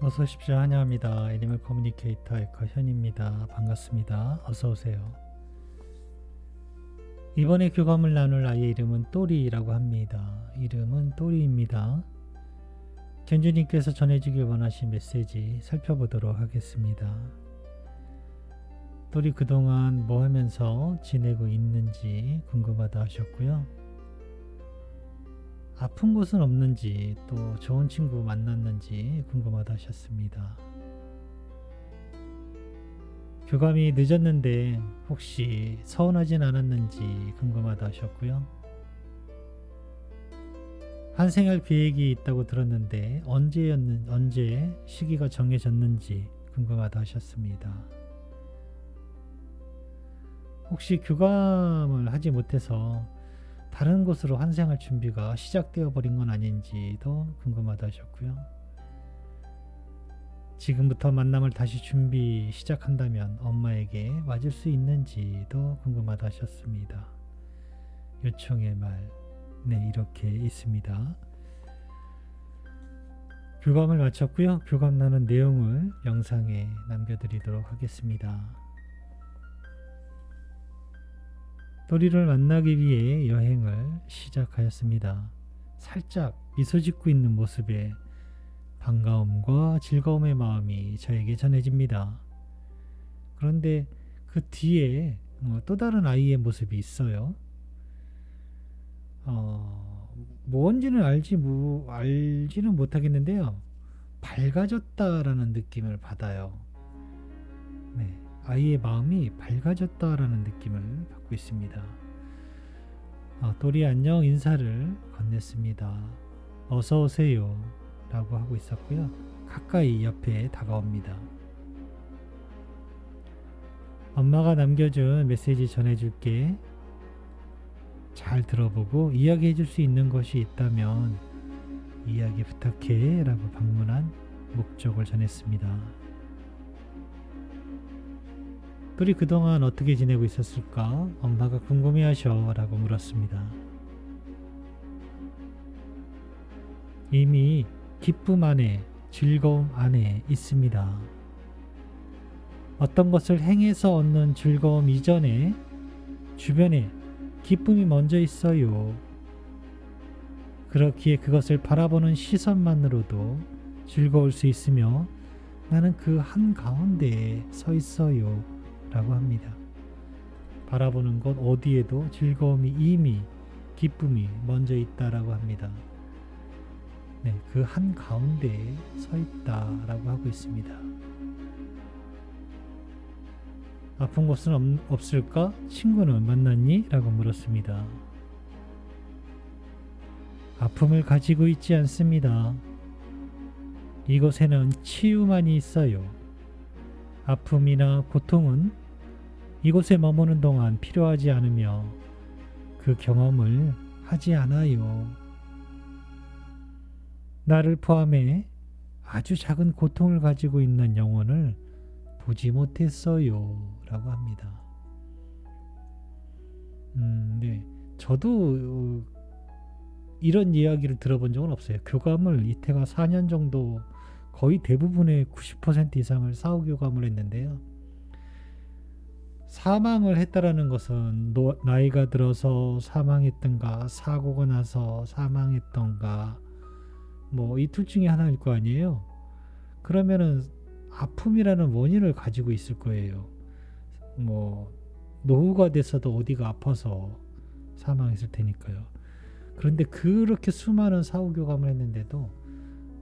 어서 오십시오. 환영합니다. 애니멀 커뮤니케이터 에커현입니다. 반갑습니다. 어서 오세요. 이번에 교감을 나눌 아이의 이름은 또리라고 합니다. 이름은 또리입니다. 견주님께서 전해주길 원하신 메시지 살펴보도록 하겠습니다. 또리 그동안 뭐 하면서 지내고 있는지 궁금하다 하셨고요. 아픈 곳은 없는지 또 좋은 친구 만났는지 궁금하다 하셨습니다. 교감이 늦었는데 혹시 서운하진 않았는지 궁금하다 하셨고요. 환생할 계획이 있다고 들었는데 언제 시기가 정해졌는지 궁금하다 하셨습니다. 혹시 교감을 하지 못해서 다른 곳으로 환생할 준비가 시작되어 버린 건 아닌지도 궁금하다 하셨고요. 지금부터 만남을 다시 준비 시작한다면 엄마에게 맞을 수 있는지도 궁금하다 하셨습니다. 요청의 말, 네, 이렇게 있습니다. 교감을 마쳤고요. 교감 나눈 내용을 영상에 남겨드리도록 하겠습니다. 또리를 만나기 위해 여행을 시작하였습니다. 살짝 미소 짓고 있는 모습에 반가움과 즐거움의 마음이 저에게 전해집니다. 그런데 그 뒤에 또 다른 아이의 모습이 있어요. 뭔지는 알지는 못하겠는데요. 밝아졌다라는 느낌을 받아요. 네, 아이의 마음이 밝아졌다라는 느낌을 받고 있습니다. 또리 안녕 인사를 건넸습니다. 어서 오세요 라고 하고 있었고요. 가까이 옆에 다가옵니다. 엄마가 남겨준 메시지 전해줄게. 잘 들어보고 이야기해 줄 수 있는 것이 있다면 이야기 부탁해 라고 방문한 목적을 전했습니다. 또리 그동안 어떻게 지내고 있었을까? 엄마가 궁금해하셔 라고 물었습니다. 이미 기쁨 안에 즐거움 안에 있습니다. 어떤 것을 행해서 얻는 즐거움 이전에 주변에 기쁨이 먼저 있어요. 그렇기에 그것을 바라보는 시선만으로도 즐거울 수 있으며 나는 그 한가운데에 서 있어요 라고 합니다. 바라보는 것 어디에도 즐거움이 이미 기쁨이 먼저 있다라고 합니다. 네, 그 한가운데에 서 있다라고 하고 있습니다. 아픈 곳은 없을까? 친구는 만났니? 라고 물었습니다. 아픔을 가지고 있지 않습니다. 이곳에는 치유만이 있어요. 아픔이나 고통은 이곳에 머무는 동안 필요하지 않으며 그 경험을 하지 않아요. 나를 포함해 아주 작은 고통을 가지고 있는 영혼을 보지 못했어요 라고 합니다. 네, 저도 이런 이야기를 들어본 적은 없어요. 교감을 이태가 4년 정도 거의 대부분의 90% 이상을 사후교감을 했는데요. 사망을 했다라는 것은 나이가 들어서 사망했던가 사고가 나서 사망했던가 뭐 이 둘 중에 하나일 거 아니에요. 그러면은 아픔이라는 원인을 가지고 있을 거예요. 뭐 노후가 돼서도 어디가 아파서 사망했을 테니까요. 그런데 그렇게 수많은 사후교감을 했는데도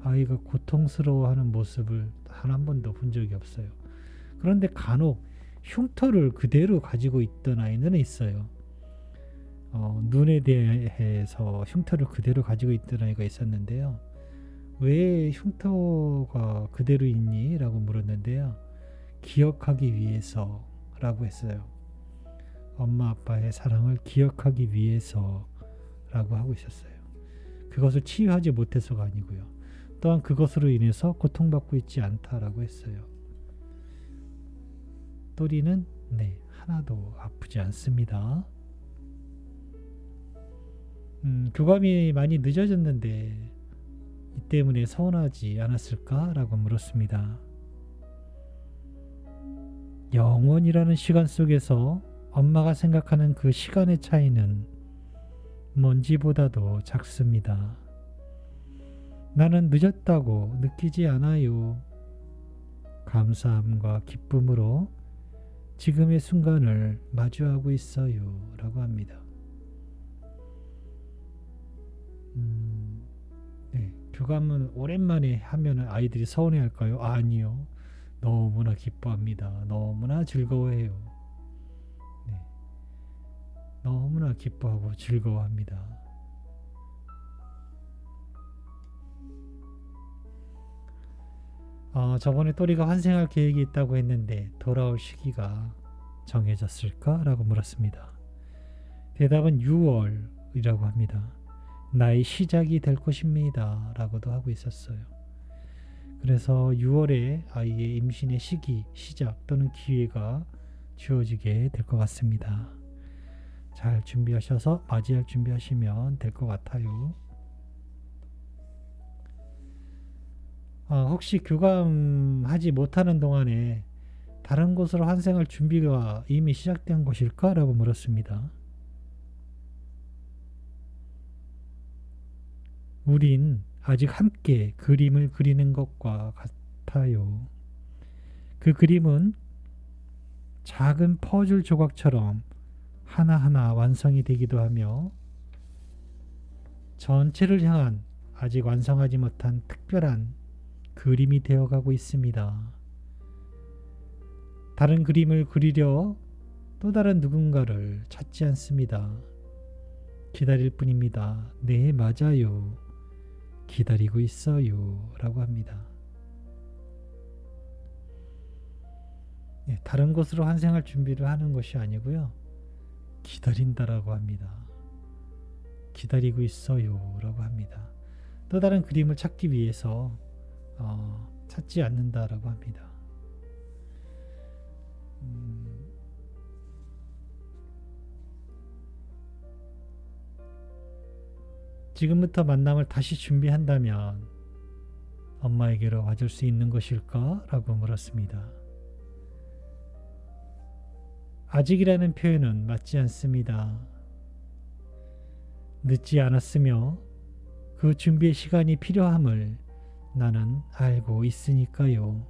아이가 고통스러워하는 모습을 단 한 번도 본 적이 없어요. 그런데 간혹 흉터를 그대로 가지고 있던 아이는 있어요. 눈에 대해서 흉터를 그대로 가지고 있던 아이가 있었는데요. 왜 흉터가 그대로 있니? 라고 물었는데요. 기억하기 위해서 라고 했어요. 엄마 아빠의 사랑을 기억하기 위해서 라고 하고 있었어요. 그것을 치유하지 못해서가 아니고요. 또한 그것으로 인해서 고통받고 있지 않다라고 했어요. 또리는 하나도 아프지 않습니다. 교감이 많이 늦어졌는데 이 때문에 서운하지 않았을까라고 물었습니다. 영원이라는 시간 속에서 엄마가 생각하는 그 시간의 차이는 먼지보다도 작습니다. 나는 늦었다고 느끼지 않아요. 감사함과 기쁨으로 지금의 순간을 마주하고 있어요. 라고 합니다. 네, 교감은 오랜만에 하면 아이들이 서운해 할까요? 아니요. 너무나 기뻐합니다. 너무나 즐거워해요. 네, 너무나 기뻐하고 즐거워합니다. 저번에 또리가 환생할 계획이 있다고 했는데 돌아올 시기가 정해졌을까? 라고 물었습니다. 대답은 6월이라고 합니다. 나의 시작이 될 것입니다. 라고도 하고 있었어요. 그래서 6월에 아이의 임신의 시기, 시작 또는 기회가 주어지게 될 것 같습니다. 잘 준비하셔서 맞이할 준비하시면 될 것 같아요. 혹시 교감하지 못하는 동안에 다른 곳으로 환생할 준비가 이미 시작된 것일까? 라고 물었습니다. 우린 아직 함께 그림을 그리는 것과 같아요. 그 그림은 작은 퍼즐 조각처럼 하나하나 완성이 되기도 하며 전체를 향한 아직 완성하지 못한 특별한 그림이 되어가고 있습니다. 다른 그림을 그리려 또 다른 누군가를 찾지 않습니다. 기다릴 뿐입니다. 네, 맞아요. 기다리고 있어요. 라고 합니다. 네, 다른 곳으로 환생할 준비를 하는 것이 아니고요. 기다린다라고 합니다. 기다리고 있어요. 라고 합니다. 또 다른 그림을 찾기 위해서 찾지 않는다라고 합니다. 지금부터 만남을 다시 준비한다면 엄마에게로 와줄 수 있는 것일까? 라고 물었습니다. 아직이라는 표현은 맞지 않습니다. 늦지 않았으며 그 준비의 시간이 필요함을 나는 알고 있으니까요.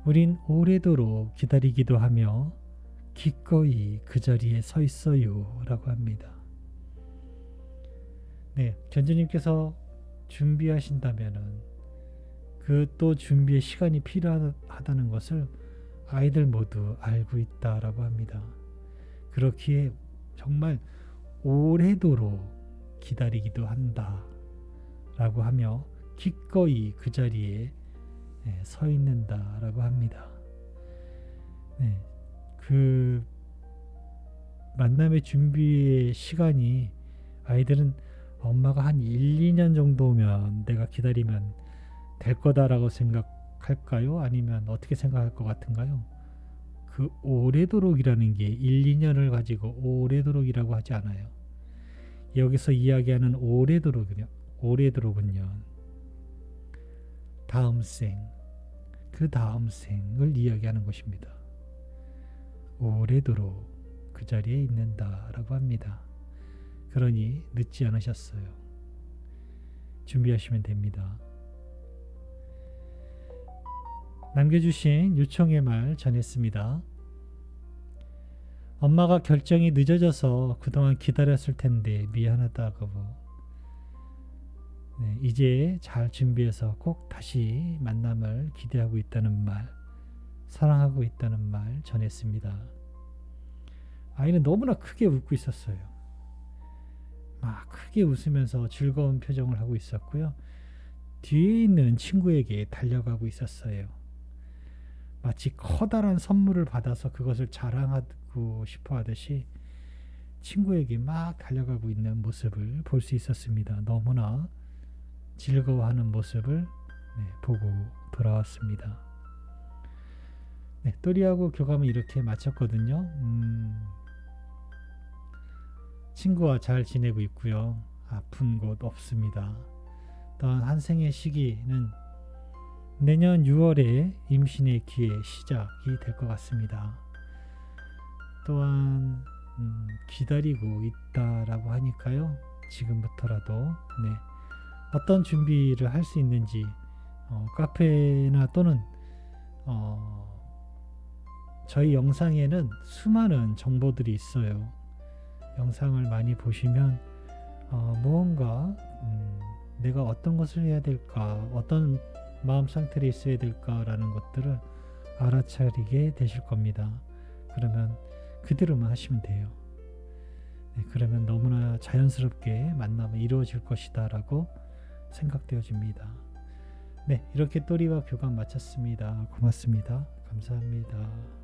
우린 오래도록 기다리기도 하며 기꺼이 그 자리에 서 있어요. 라고 합니다. 네, 견주님께서 준비하신다면은 그 또 준비의 시간이 필요하다는 것을 아이들 모두 알고 있다라고 합니다. 그렇기에 정말 오래도록 기다리기도 한다 라고 하며 기꺼이 그 자리에 서 있는다 라고 합니다. 네, 그 만남의 준비의 시간이 아이들은 엄마가 한 1, 2년 정도면 내가 기다리면 될 거다라고 생각할까요? 아니면 어떻게 생각할 것 같은가요? 그 오래도록이라는 게 1, 2년을 가지고 오래도록이라고 하지 않아요. 여기서 이야기하는 오래도록은요. 다음 생, 그 다음 생을 이야기하는 것입니다. 오래도록 그 자리에 있는다라고 합니다. 그러니 늦지 않으셨어요. 준비하시면 됩니다. 남겨주신 요청의 말 전했습니다. 엄마가 결정이 늦어져서 그동안 기다렸을 텐데 미안하다고. 네, 이제 잘 준비해서 꼭 다시 만남을 기대하고 있다는 말, 사랑하고 있다는 말 전했습니다. 아이는 너무나 크게 웃고 있었어요. 막 크게 웃으면서 즐거운 표정을 하고 있었고요. 뒤에 있는 친구에게 달려가고 있었어요. 마치 커다란 선물을 받아서 그것을 자랑하고 싶어 하듯이 친구에게 막 달려가고 있는 모습을 볼 수 있었습니다. 너무나 즐거워하는 모습을 보고 돌아왔습니다. 네, 또리하고 교감은 이렇게 마쳤거든요. 친구와 잘 지내고 있고요. 아픈 곳 없습니다. 어떤 한 생의 시기는 내년 6월에 임신의 기회 시작이 될 것 같습니다. 또한 기다리고 있다라고 하니까요. 지금부터라도 네, 어떤 준비를 할 수 있는지 카페나 또는 저희 영상에는 수많은 정보들이 있어요. 영상을 많이 보시면 무언가 내가 어떤 것을 해야 될까, 어떤 마음 상태로 있어야 될까라는 것들을 알아차리게 되실 겁니다. 그러면 그대로만 하시면 돼요. 네, 그러면 너무나 자연스럽게 만남이 이루어질 것이다 라고 생각되어집니다. 네, 이렇게 또리와 교감 마쳤습니다. 고맙습니다. 감사합니다.